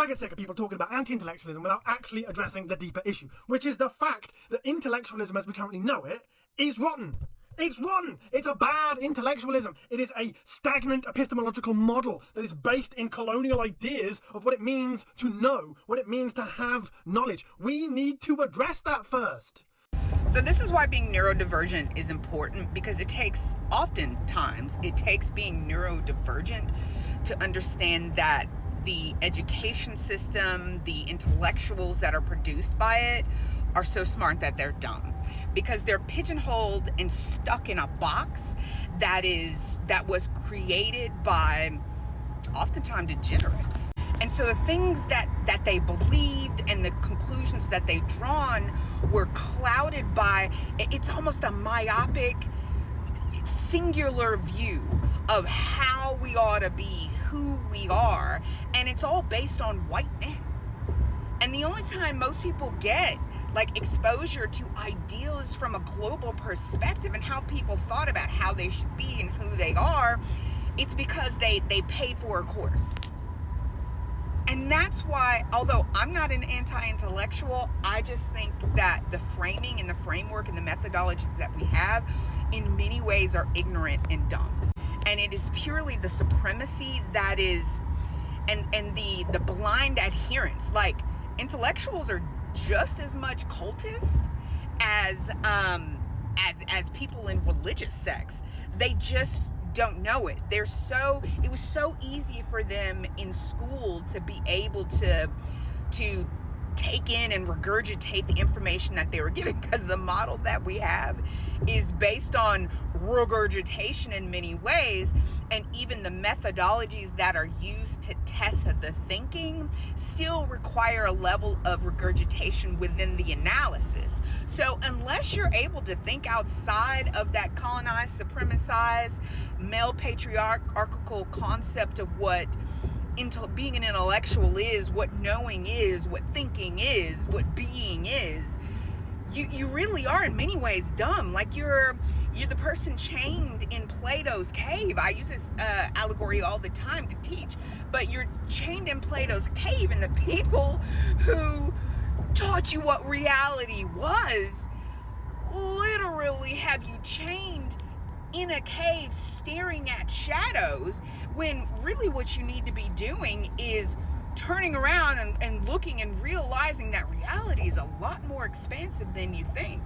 I get sick of people talking about anti-intellectualism without actually addressing the deeper issue, which is the fact that intellectualism as we currently know it is rotten. It's rotten. It's a bad intellectualism. It is a stagnant epistemological model that is based in colonial ideas of what it means to know, what it means to have knowledge. We need to address that first. So this is why being neurodivergent is important, because oftentimes it takes being neurodivergent to understand that the education system, the intellectuals that are produced by it are so smart that they're dumb, because they're pigeonholed and stuck in a box that was created by oftentimes degenerates. And so the things that they believed and the conclusions that they've drawn were clouded by, it's almost a myopic, singular view of how we ought to be, who we are, and it's all based on white men. And the only time most people get like exposure to ideals from a global perspective and how people thought about how they should be and who they are, it's because they paid for a course. And that's why, although I'm not an anti-intellectual, I just think that the framing and the framework and the methodologies that we have in many ways are ignorant and dumb. And it is purely the supremacy that is, and the blind adherence. Like, intellectuals are just as much cultists as people in religious sects. They just don't know it. It was so easy for them in school to be able to take in and regurgitate the information that they were given, because the model that we have is based on regurgitation in many ways, and even the methodologies that are used to test the thinking still require a level of regurgitation within the analysis. So unless you're able to think outside of that colonized, supremacized, male patriarchal concept of what being an intellectual is, what knowing is, what thinking is, what being is, you really are in many ways dumb. Like you're the person chained in Plato's cave. I use this allegory all the time to teach, but you're chained in Plato's cave, and the people who taught you what reality was literally have you chained in a cave staring at shadows, when really what you need to be doing is turning around and looking and realizing that reality is a lot more expansive than you think.